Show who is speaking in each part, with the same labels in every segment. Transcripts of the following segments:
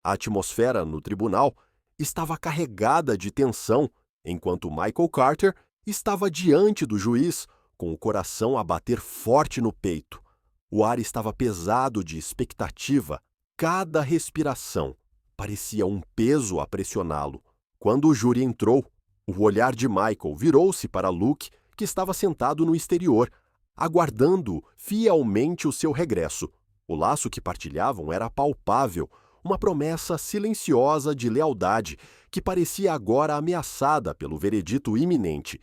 Speaker 1: A atmosfera no tribunal estava carregada de tensão, enquanto Michael Carter estava diante do juiz, com o coração a bater forte no peito. O ar estava pesado de expectativa. Cada respiração parecia um peso a pressioná-lo. Quando o júri entrou, o olhar de Michael virou-se para Luke, que estava sentado no exterior, aguardando fielmente o seu regresso. O laço que partilhavam era palpável, uma promessa silenciosa de lealdade que parecia agora ameaçada pelo veredito iminente.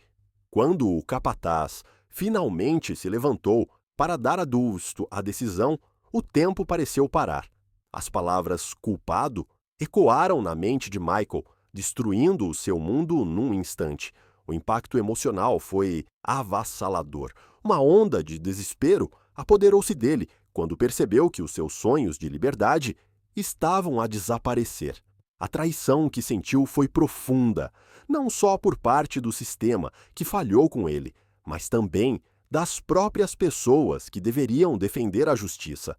Speaker 1: Quando o capataz finalmente se levantou para dar adusto à decisão, o tempo pareceu parar. As palavras culpado ecoaram na mente de Michael, destruindo o seu mundo num instante. O impacto emocional foi avassalador. Uma onda de desespero apoderou-se dele quando percebeu que os seus sonhos de liberdade estavam a desaparecer. A traição que sentiu foi profunda, não só por parte do sistema, que falhou com ele, mas também das próprias pessoas que deveriam defender a justiça.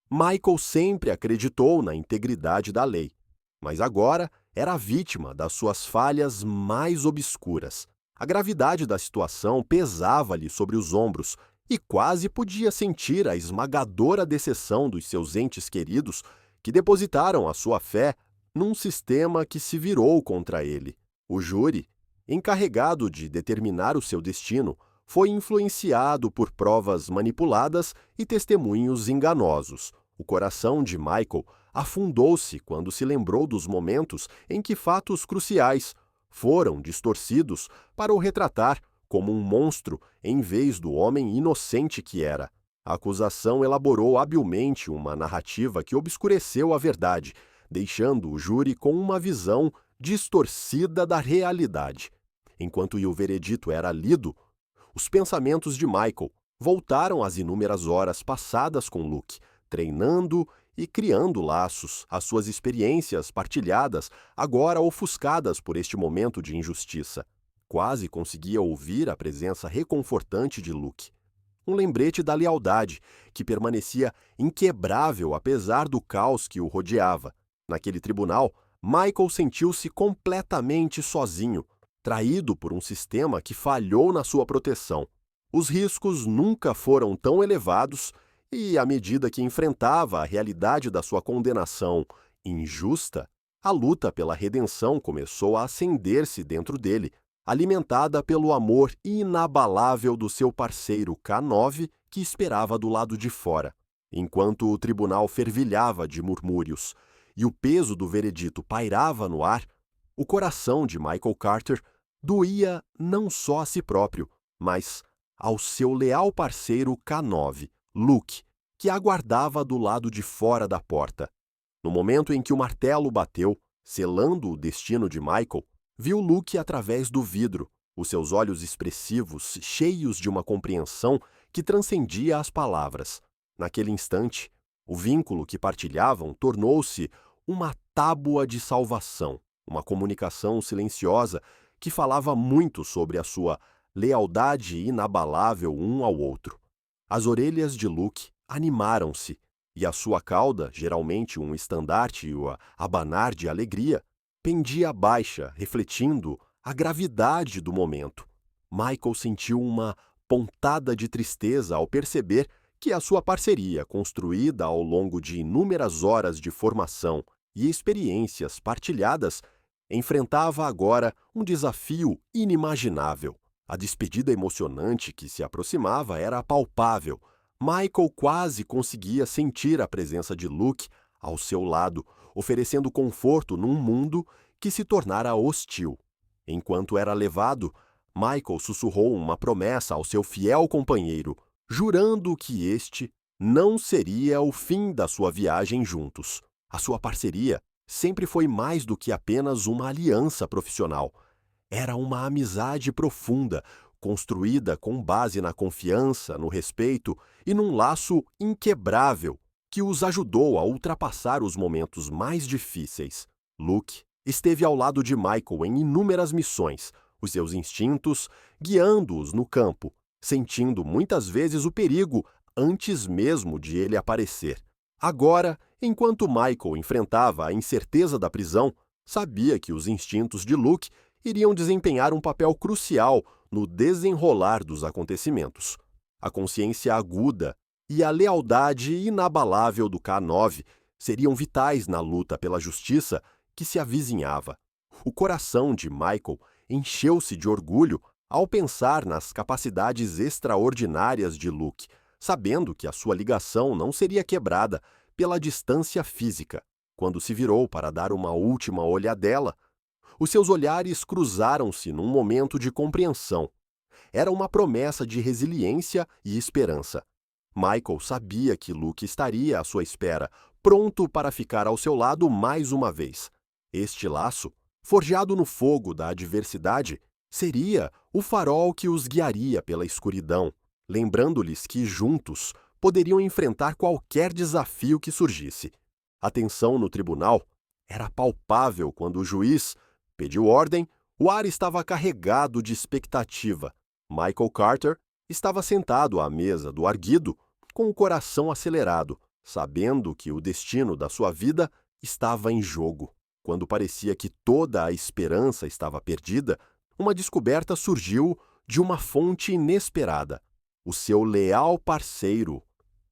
Speaker 1: Michael sempre acreditou na integridade da lei, mas agora era vítima das suas falhas mais obscuras. A gravidade da situação pesava-lhe sobre os ombros e quase podia sentir a esmagadora decepção dos seus entes queridos que depositaram a sua fé num sistema que se virou contra ele. O júri, encarregado de determinar o seu destino, foi influenciado por provas manipuladas e testemunhos enganosos. O coração de Michael afundou-se quando se lembrou dos momentos em que fatos cruciais foram distorcidos para o retratar como um monstro em vez do homem inocente que era. A acusação elaborou habilmente uma narrativa que obscureceu a verdade, deixando o júri com uma visão distorcida da realidade. Enquanto o veredito era lido, os pensamentos de Michael voltaram às inúmeras horas passadas com Luke, treinando e criando laços, as suas experiências partilhadas, agora ofuscadas por este momento de injustiça. Quase conseguia ouvir a presença reconfortante de Luke. Um lembrete da lealdade, que permanecia inquebrável apesar do caos que o rodeava. Naquele tribunal, Michael sentiu-se completamente sozinho, traído por um sistema que falhou na sua proteção. Os riscos nunca foram tão elevados e, à medida que enfrentava a realidade da sua condenação injusta, a luta pela redenção começou a acender-se dentro dele, alimentada pelo amor inabalável do seu parceiro K9, que esperava do lado de fora. Enquanto o tribunal fervilhava de murmúrios e o peso do veredito pairava no ar, o coração de Michael Carter doía não só a si próprio, mas ao seu leal parceiro K9, Luke, que aguardava do lado de fora da porta. No momento em que o martelo bateu, selando o destino de Michael, viu Luke através do vidro, os seus olhos expressivos cheios de uma compreensão que transcendia as palavras. Naquele instante, o vínculo que partilhavam tornou-se uma tábua de salvação, uma comunicação silenciosa que falava muito sobre a sua lealdade inabalável um ao outro. As orelhas de Luke animaram-se, e a sua cauda, geralmente um estandarte a abanar de alegria, pendia baixa, refletindo a gravidade do momento. Michael sentiu uma pontada de tristeza ao perceber que a sua parceria, construída ao longo de inúmeras horas de formação e experiências partilhadas, enfrentava agora um desafio inimaginável. A despedida emocionante que se aproximava era palpável. Michael quase conseguia sentir a presença de Luke ao seu lado, oferecendo conforto num mundo que se tornara hostil. Enquanto era levado, Michael sussurrou uma promessa ao seu fiel companheiro, jurando que este não seria o fim da sua viagem juntos. A sua parceria sempre foi mais do que apenas uma aliança profissional. Era uma amizade profunda, construída com base na confiança, no respeito e num laço inquebrável que os ajudou a ultrapassar os momentos mais difíceis. Luke esteve ao lado de Michael em inúmeras missões, os seus instintos guiando-os no campo, sentindo muitas vezes o perigo antes mesmo de ele aparecer. Agora Enquanto Michael enfrentava a incerteza da prisão, sabia que os instintos de Luke iriam desempenhar um papel crucial no desenrolar dos acontecimentos. A consciência aguda e a lealdade inabalável do K-9 seriam vitais na luta pela justiça que se avizinhava. O coração de Michael encheu-se de orgulho ao pensar nas capacidades extraordinárias de Luke, sabendo que a sua ligação não seria quebrada pela distância física. Quando se virou para dar uma última olhadela, os seus olhares cruzaram-se num momento de compreensão. Era uma promessa de resiliência e esperança. Michael sabia que Luke estaria à sua espera, pronto para ficar ao seu lado mais uma vez. Este laço, forjado no fogo da adversidade, seria o farol que os guiaria pela escuridão, lembrando-lhes que, juntos, poderiam enfrentar qualquer desafio que surgisse. A tensão no tribunal era palpável quando o juiz pediu ordem. O ar estava carregado de expectativa. Michael Carter estava sentado à mesa do arguido, com o coração acelerado, sabendo que o destino da sua vida estava em jogo. Quando parecia que toda a esperança estava perdida, uma descoberta surgiu de uma fonte inesperada. O seu leal parceiro,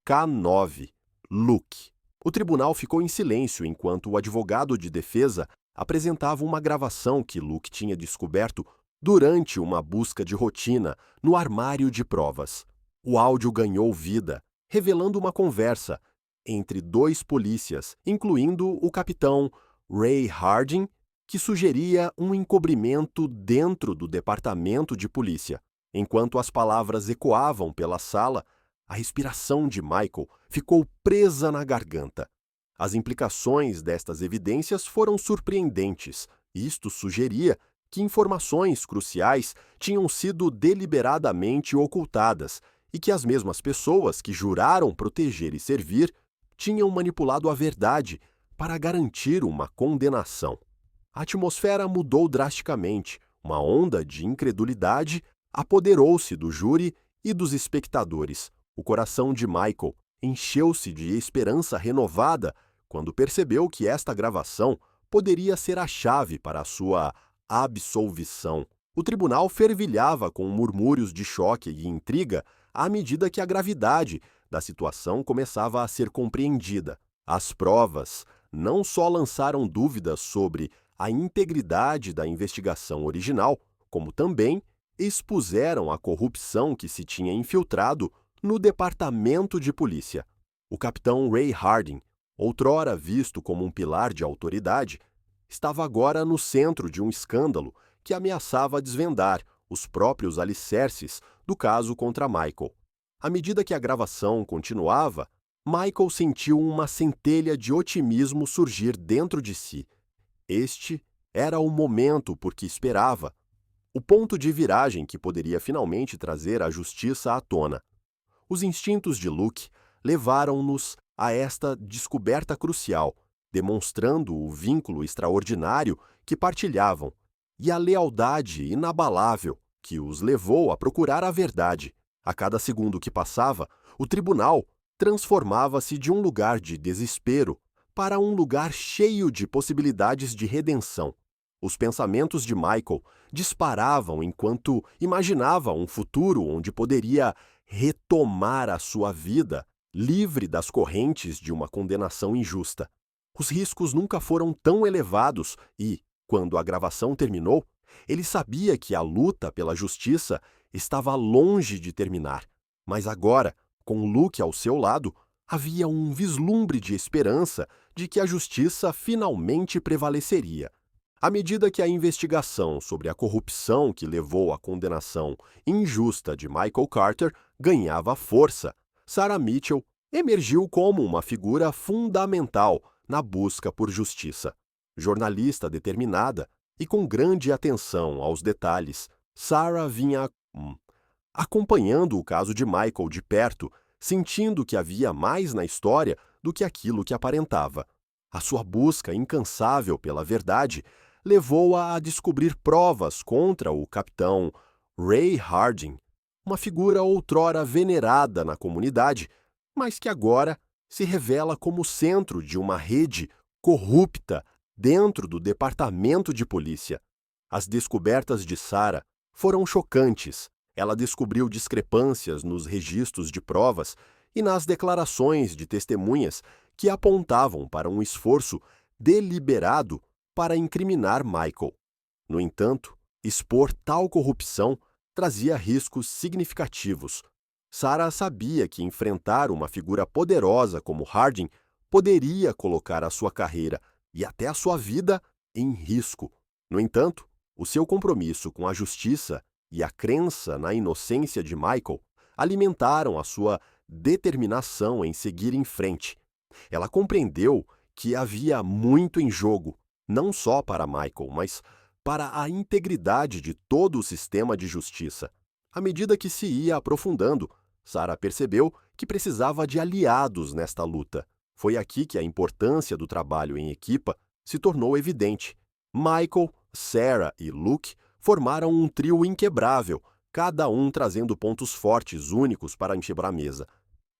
Speaker 1: K-9, Luke. O tribunal ficou em silêncio enquanto o advogado de defesa apresentava uma gravação que Luke tinha descoberto durante uma busca de rotina no armário de provas. O áudio ganhou vida, revelando uma conversa entre dois polícias, incluindo o capitão Ray Harding, que sugeria um encobrimento dentro do departamento de polícia. Enquanto as palavras ecoavam pela sala, a respiração de Michael ficou presa na garganta. As implicações destas evidências foram surpreendentes. Isto sugeria que informações cruciais tinham sido deliberadamente ocultadas e que as mesmas pessoas que juraram proteger e servir tinham manipulado a verdade para garantir uma condenação. A atmosfera mudou drasticamente. Uma onda de incredulidade apoderou-se do júri e dos espectadores. O coração de Michael encheu-se de esperança renovada quando percebeu que esta gravação poderia ser a chave para a sua absolvição. O tribunal fervilhava com murmúrios de choque e intriga à medida que a gravidade da situação começava a ser compreendida. As provas não só lançaram dúvidas sobre a integridade da investigação original, como também expuseram a corrupção que se tinha infiltrado no departamento de polícia. O capitão Ray Harding, outrora visto como um pilar de autoridade, estava agora no centro de um escândalo que ameaçava desvendar os próprios alicerces do caso contra Michael. À medida que a gravação continuava, Michael sentiu uma centelha de otimismo surgir dentro de si. Este era o momento por que esperava, o ponto de viragem que poderia finalmente trazer a justiça à tona. Os instintos de Luke levaram-nos a esta descoberta crucial, demonstrando o vínculo extraordinário que partilhavam e a lealdade inabalável que os levou a procurar a verdade. A cada segundo que passava, o tribunal transformava-se de um lugar de desespero para um lugar cheio de possibilidades de redenção. Os pensamentos de Michael disparavam enquanto imaginava um futuro onde poderia retomar a sua vida, livre das correntes de uma condenação injusta. Os riscos nunca foram tão elevados e, quando a gravação terminou, ele sabia que a luta pela justiça estava longe de terminar. Mas agora, com Luke ao seu lado, havia um vislumbre de esperança de que a justiça finalmente prevaleceria. À medida que a investigação sobre a corrupção que levou à condenação injusta de Michael Carter ganhava força, Sarah Mitchell emergiu como uma figura fundamental na busca por justiça. Jornalista determinada e com grande atenção aos detalhes, Sarah vinha acompanhando o caso de Michael de perto, sentindo que havia mais na história do que aquilo que aparentava. A sua busca incansável pela verdade levou-a a descobrir provas contra o capitão Ray Harding, uma figura outrora venerada na comunidade, mas que agora se revela como o centro de uma rede corrupta dentro do departamento de polícia. As descobertas de Sarah foram chocantes. Ela descobriu discrepâncias nos registros de provas e nas declarações de testemunhas que apontavam para um esforço deliberado para incriminar Michael. No entanto, expor tal corrupção trazia riscos significativos. Sarah sabia que enfrentar uma figura poderosa como Harding poderia colocar a sua carreira e até a sua vida em risco. No entanto, o seu compromisso com a justiça e a crença na inocência de Michael alimentaram a sua determinação em seguir em frente. Ela compreendeu que havia muito em jogo, não só para Michael, mas para a integridade de todo o sistema de justiça. À medida que se ia aprofundando, Sarah percebeu que precisava de aliados nesta luta. Foi aqui que a importância do trabalho em equipa se tornou evidente. Michael, Sarah e Luke formaram um trio inquebrável, cada um trazendo pontos fortes únicos para encher a mesa.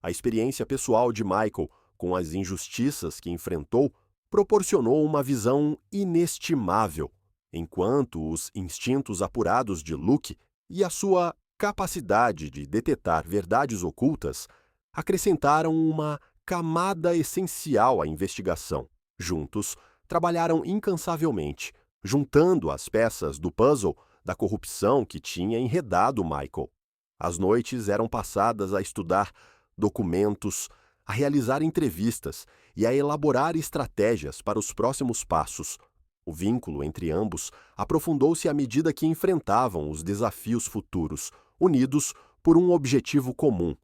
Speaker 1: A experiência pessoal de Michael com as injustiças que enfrentou proporcionou uma visão inestimável, enquanto os instintos apurados de Luke e a sua capacidade de detectar verdades ocultas acrescentaram uma camada essencial à investigação. Juntos, trabalharam incansavelmente, juntando as peças do puzzle da corrupção que tinha enredado Michael. As noites eram passadas a estudar documentos, a realizar entrevistas e a elaborar estratégias para os próximos passos. O vínculo entre ambos aprofundou-se à medida que enfrentavam os desafios futuros, unidos por um objetivo comum: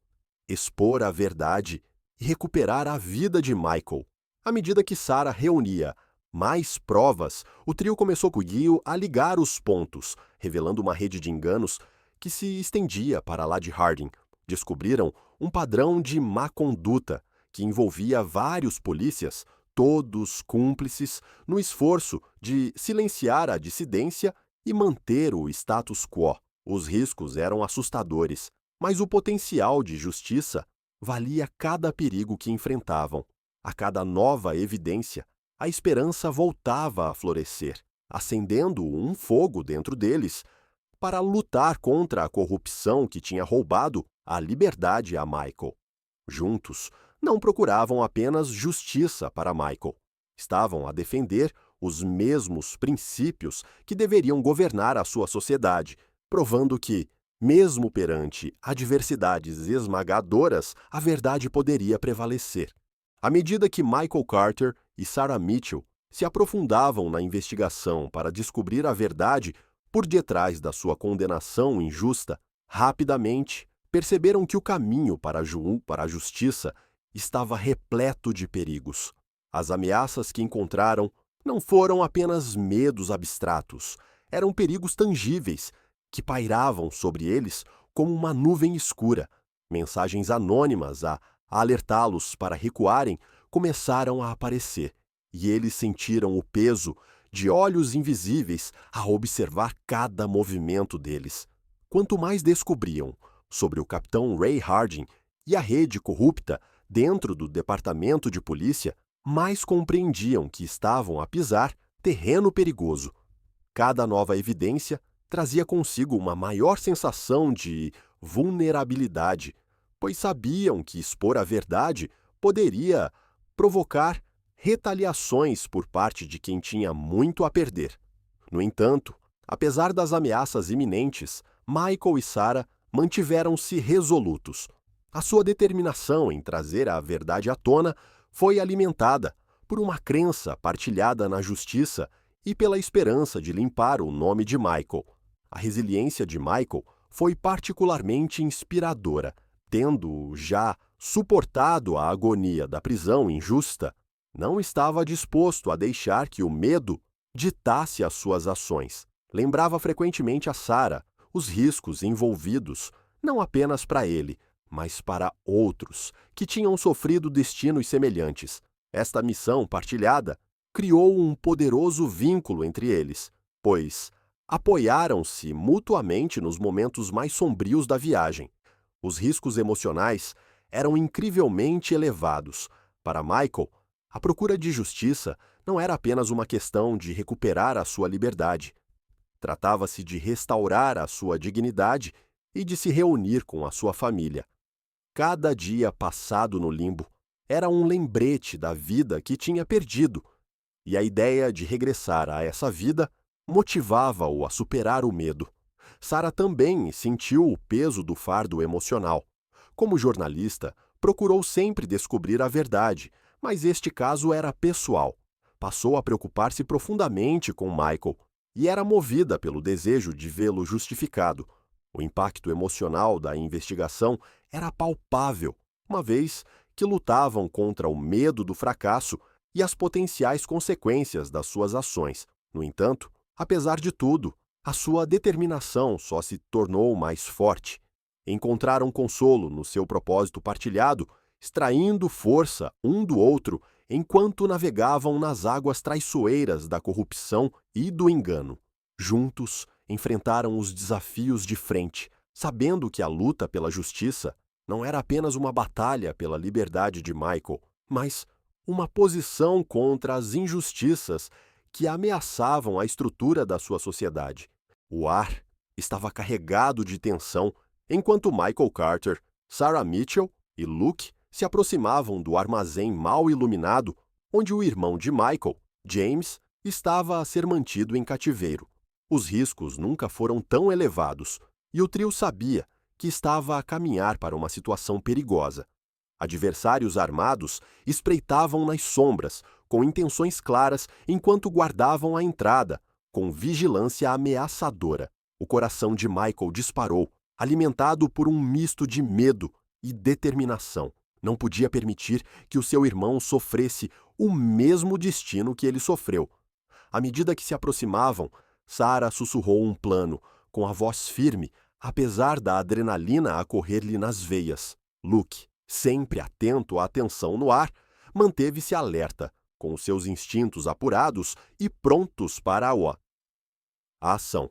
Speaker 1: expor a verdade e recuperar a vida de Michael. À medida que Sarah reunia mais provas, o trio começou com Gil a ligar os pontos, revelando uma rede de enganos que se estendia para lá de Harding. Descobriram um padrão de má conduta que envolvia vários polícias, todos cúmplices, no esforço de silenciar a dissidência e manter o status quo. Os riscos eram assustadores, mas o potencial de justiça valia cada perigo que enfrentavam. A cada nova evidência, a esperança voltava a florescer, acendendo um fogo dentro deles para lutar contra a corrupção que tinha roubado a liberdade a Michael. Juntos, não procuravam apenas justiça para Michael. Estavam a defender os mesmos princípios que deveriam governar a sua sociedade, provando que, mesmo perante adversidades esmagadoras, a verdade poderia prevalecer. À medida que Michael Carter e Sarah Mitchell se aprofundavam na investigação para descobrir a verdade por detrás da sua condenação injusta, rapidamente perceberam que o caminho para a justiça estava repleto de perigos. As ameaças que encontraram não foram apenas medos abstratos, eram perigos tangíveis que pairavam sobre eles como uma nuvem escura. Mensagens anônimas a alertá-los para recuarem começaram a aparecer, e eles sentiram o peso de olhos invisíveis a observar cada movimento deles. Quanto mais descobriam sobre o capitão Ray Harding e a rede corrupta dentro do departamento de polícia, mais compreendiam que estavam a pisar terreno perigoso. Cada nova evidência trazia consigo uma maior sensação de vulnerabilidade, pois sabiam que expor a verdade poderia provocar retaliações por parte de quem tinha muito a perder. No entanto, apesar das ameaças iminentes, Michael e Sarah mantiveram-se resolutos. A sua determinação em trazer a verdade à tona foi alimentada por uma crença partilhada na justiça e pela esperança de limpar o nome de Michael. A resiliência de Michael foi particularmente inspiradora. Tendo já suportado a agonia da prisão injusta, não estava disposto a deixar que o medo ditasse as suas ações. Lembrava frequentemente a Sarah os riscos envolvidos, não apenas para ele, mas para outros que tinham sofrido destinos semelhantes. Esta missão partilhada criou um poderoso vínculo entre eles, pois apoiaram-se mutuamente nos momentos mais sombrios da viagem. Os riscos emocionais eram incrivelmente elevados, Para Michael, a procura de justiça não era apenas uma questão de recuperar a sua liberdade. Tratava-se de restaurar a sua dignidade e de se reunir com a sua família. Cada dia passado no limbo era um lembrete da vida que tinha perdido, e a ideia de regressar a essa vida motivava-o a superar o medo. Sarah também sentiu o peso do fardo emocional. Como jornalista, procurou sempre descobrir a verdade, mas este caso era pessoal. Passou a preocupar-se profundamente com Michael e era movida pelo desejo de vê-lo justificado. O impacto emocional da investigação era palpável, uma vez que lutavam contra o medo do fracasso e as potenciais consequências das suas ações. No entanto, apesar de tudo, a sua determinação só se tornou mais forte. Encontraram consolo no seu propósito partilhado, extraindo força um do outro enquanto navegavam nas águas traiçoeiras da corrupção e do engano. Juntos, enfrentaram os desafios de frente, sabendo que a luta pela justiça não era apenas uma batalha pela liberdade de Michael, mas uma posição contra as injustiças que ameaçavam a estrutura da sua sociedade. O ar estava carregado de tensão enquanto Michael Carter, Sarah Mitchell e Luke se aproximavam do armazém mal iluminado onde o irmão de Michael, James, estava a ser mantido em cativeiro. Os riscos nunca foram tão elevados e o trio sabia que estava a caminhar para uma situação perigosa. Adversários armados espreitavam nas sombras, com intenções claras, enquanto guardavam a entrada, com vigilância ameaçadora. O coração de Michael disparou, alimentado por um misto de medo e determinação. Não podia permitir que o seu irmão sofresse o mesmo destino que ele sofreu. À medida que se aproximavam, Sarah sussurrou um plano, com a voz firme, apesar da adrenalina a correr-lhe nas veias. Luke, sempre atento à tensão no ar, manteve-se alerta, com os seus instintos apurados e prontos para a ação.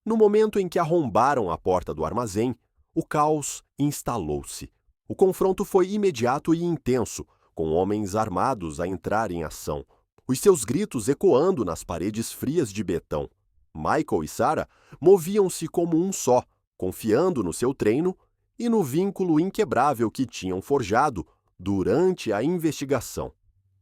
Speaker 1: No momento em que arrombaram a porta do armazém, o caos instalou-se. O confronto foi imediato e intenso, com homens armados a entrar em ação, os seus gritos ecoando nas paredes frias de betão. Michael e Sarah moviam-se como um só, confiando no seu treino e no vínculo inquebrável que tinham forjado durante a investigação.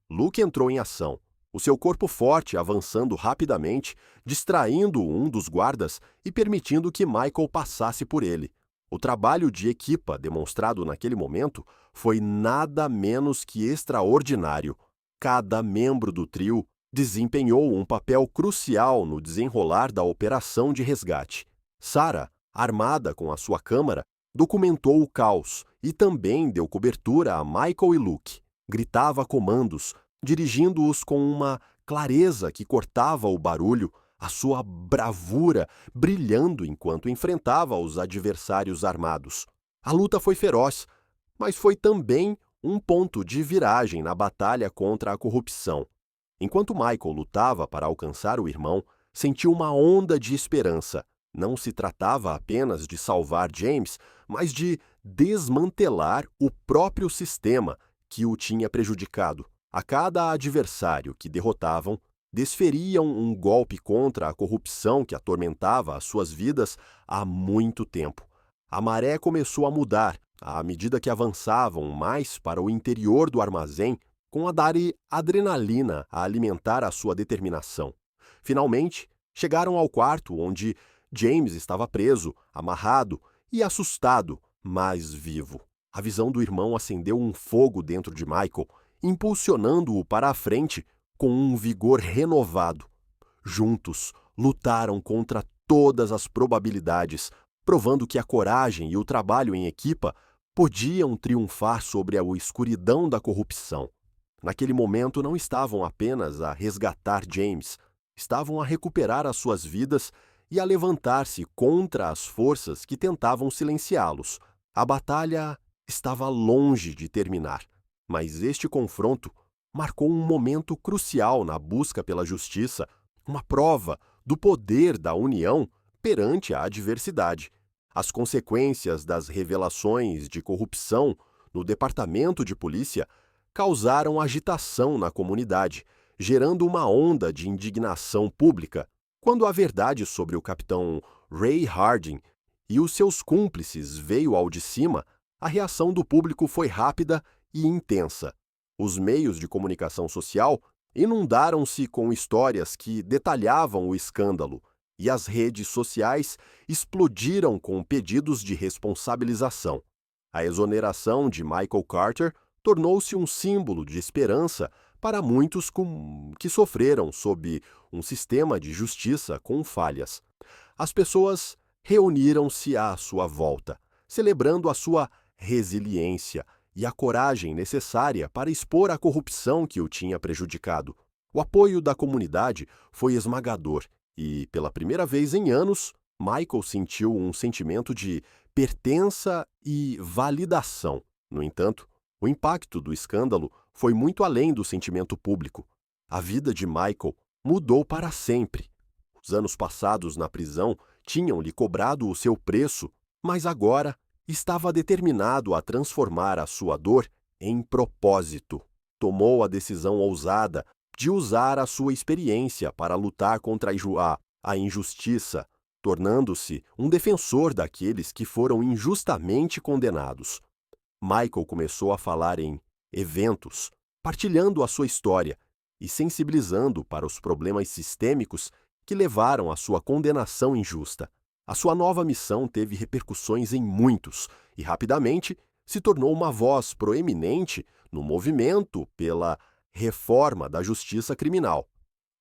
Speaker 1: Luke entrou em ação, o seu corpo forte avançando rapidamente, distraindo um dos guardas e permitindo que Michael passasse por ele. O trabalho de equipa demonstrado naquele momento foi nada menos que extraordinário. Cada membro do trio desempenhou um papel crucial no desenrolar da operação de resgate. Sarah, armada com a sua câmera, documentou o caos e também deu cobertura a Michael e Luke. Gritava comandos, dirigindo-os com uma clareza que cortava o barulho, a sua bravura brilhando enquanto enfrentava os adversários armados. A luta foi feroz, mas foi também um ponto de viragem na batalha contra a corrupção. Enquanto Michael lutava para alcançar o irmão, sentiu uma onda de esperança. Não se tratava apenas de salvar James, mas de desmantelar o próprio sistema que o tinha prejudicado. A cada adversário que derrotavam, desferiam um golpe contra a corrupção que atormentava as suas vidas há muito tempo. A maré começou a mudar à medida que avançavam mais para o interior do armazém, com a dar adrenalina a alimentar a sua determinação. Finalmente, chegaram ao quarto onde James estava preso, amarrado e assustado, mas vivo. A visão do irmão acendeu um fogo dentro de Michael, impulsionando-o para a frente com um vigor renovado. Juntos, lutaram contra todas as probabilidades, provando que a coragem e o trabalho em equipa podiam triunfar sobre a escuridão da corrupção. Naquele momento não estavam apenas a resgatar James, estavam a recuperar as suas vidas e a levantar-se contra as forças que tentavam silenciá-los. A batalha estava longe de terminar, mas este confronto marcou um momento crucial na busca pela justiça, uma prova do poder da união perante a adversidade. As consequências das revelações de corrupção no departamento de polícia causaram agitação na comunidade, gerando uma onda de indignação pública. Quando a verdade sobre o capitão Ray Harding e os seus cúmplices veio ao de cima, a reação do público foi rápida e intensa. Os meios de comunicação social inundaram-se com histórias que detalhavam o escândalo, e as redes sociais explodiram com pedidos de responsabilização. A exoneração de Michael Carter tornou-se um símbolo de esperança para muitos que sofreram sob um sistema de justiça com falhas. As pessoas reuniram-se à sua volta, celebrando a sua resiliência e a coragem necessária para expor a corrupção que o tinha prejudicado. O apoio da comunidade foi esmagador e, pela primeira vez em anos, Michael sentiu um sentimento de pertença e validação. No entanto, o impacto do escândalo foi muito além do sentimento público. A vida de Michael mudou para sempre. Os anos passados na prisão tinham-lhe cobrado o seu preço, mas agora estava determinado a transformar a sua dor em propósito. Tomou a decisão ousada de usar a sua experiência para lutar contra a injustiça, tornando-se um defensor daqueles que foram injustamente condenados. Michael começou a falar em eventos, partilhando a sua história e sensibilizando para os problemas sistêmicos que levaram à sua condenação injusta. A sua nova missão teve repercussões em muitos e, rapidamente, se tornou uma voz proeminente no movimento pela reforma da justiça criminal.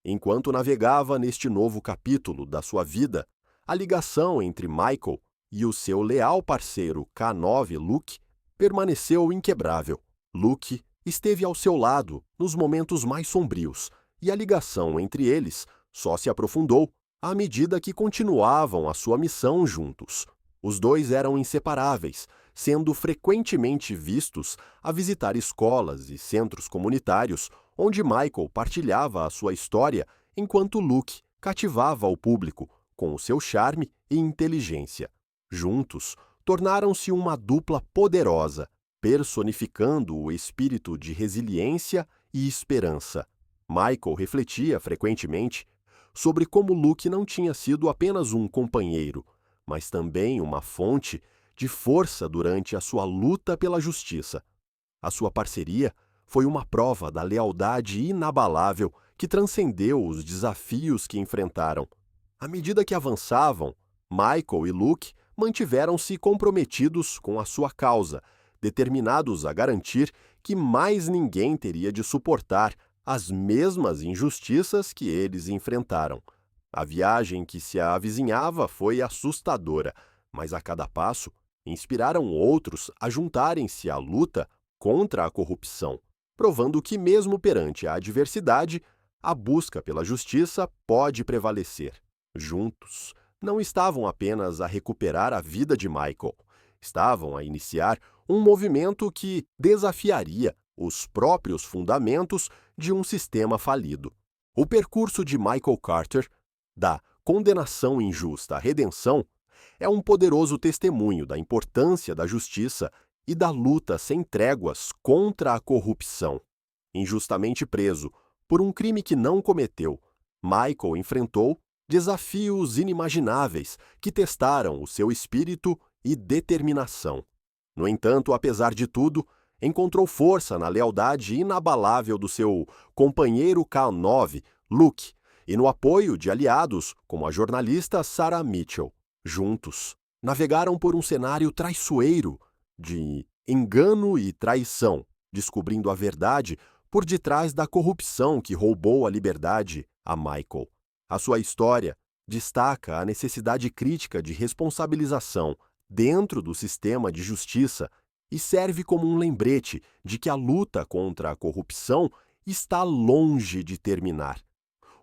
Speaker 1: Enquanto navegava neste novo capítulo da sua vida, a ligação entre Michael e o seu leal parceiro K9, Luke, permaneceu inquebrável. Luke esteve ao seu lado nos momentos mais sombrios, e a ligação entre eles só se aprofundou à medida que continuavam a sua missão juntos. Os dois eram inseparáveis, sendo frequentemente vistos a visitar escolas e centros comunitários, onde Michael partilhava a sua história enquanto Luke cativava o público com o seu charme e inteligência. Juntos, tornaram-se uma dupla poderosa, personificando o espírito de resiliência e esperança. Michael refletia frequentemente sobre como Luke não tinha sido apenas um companheiro, mas também uma fonte de força durante a sua luta pela justiça. A sua parceria foi uma prova da lealdade inabalável que transcendeu os desafios que enfrentaram. À medida que avançavam, Michael e Luke mantiveram-se comprometidos com a sua causa, determinados a garantir que mais ninguém teria de suportar as mesmas injustiças que eles enfrentaram. A viagem que se avizinhava foi assustadora, mas a cada passo inspiraram outros a juntarem-se à luta contra a corrupção, provando que mesmo perante a adversidade, a busca pela justiça pode prevalecer. Juntos, não estavam apenas a recuperar a vida de Michael, estavam a iniciar um movimento que desafiaria os próprios fundamentos de um sistema falido. O percurso de Michael Carter, da condenação injusta à redenção, é um poderoso testemunho da importância da justiça e da luta sem tréguas contra a corrupção. Injustamente preso por um crime que não cometeu, Michael enfrentou desafios inimagináveis que testaram o seu espírito e determinação. No entanto, apesar de tudo, encontrou força na lealdade inabalável do seu companheiro K9, Luke, e no apoio de aliados como a jornalista Sarah Mitchell. Juntos, navegaram por um cenário traiçoeiro de engano e traição, descobrindo a verdade por detrás da corrupção que roubou a liberdade a Michael. A sua história destaca a necessidade crítica de responsabilização dentro do sistema de justiça e serve como um lembrete de que a luta contra a corrupção está longe de terminar.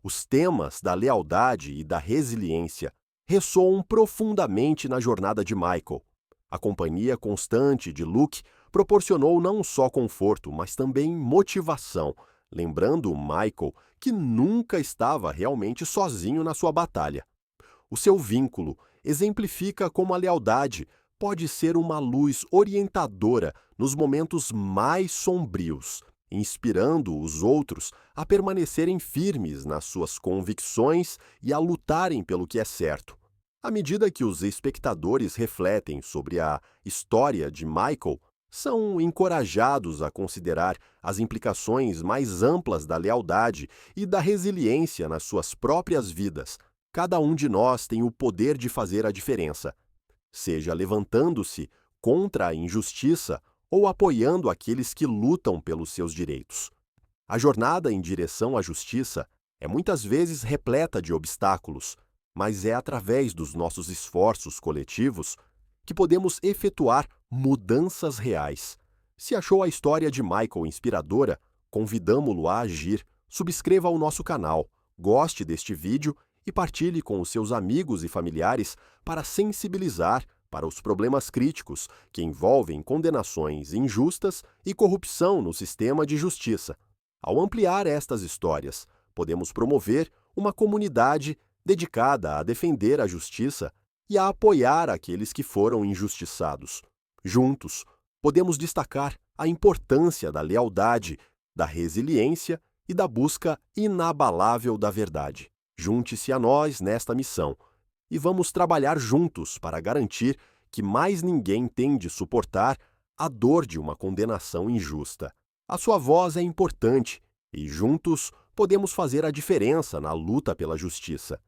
Speaker 1: Os temas da lealdade e da resiliência ressoam profundamente na jornada de Michael. A companhia constante de Luke proporcionou não só conforto, mas também motivação, lembrando Michael que nunca estava realmente sozinho na sua batalha. O seu vínculo exemplifica como a lealdade pode ser uma luz orientadora nos momentos mais sombrios, inspirando os outros a permanecerem firmes nas suas convicções e a lutarem pelo que é certo. À medida que os espectadores refletem sobre a história de Michael, são encorajados a considerar as implicações mais amplas da lealdade e da resiliência nas suas próprias vidas. Cada um de nós tem o poder de fazer a diferença, seja levantando-se contra a injustiça ou apoiando aqueles que lutam pelos seus direitos. A jornada em direção à justiça é muitas vezes repleta de obstáculos, mas é através dos nossos esforços coletivos que podemos efetuar mudanças reais. Se achou a história de Michael inspiradora, convidamo-lo a agir. Subscreva o nosso canal, goste deste vídeo e partilhe com os seus amigos e familiares para sensibilizar para os problemas críticos que envolvem condenações injustas e corrupção no sistema de justiça. Ao ampliar estas histórias, podemos promover uma comunidade dedicada a defender a justiça e a apoiar aqueles que foram injustiçados. Juntos, podemos destacar a importância da lealdade, da resiliência e da busca inabalável da verdade. Junte-se a nós nesta missão e vamos trabalhar juntos para garantir que mais ninguém tem de suportar a dor de uma condenação injusta. A sua voz é importante e juntos podemos fazer a diferença na luta pela justiça.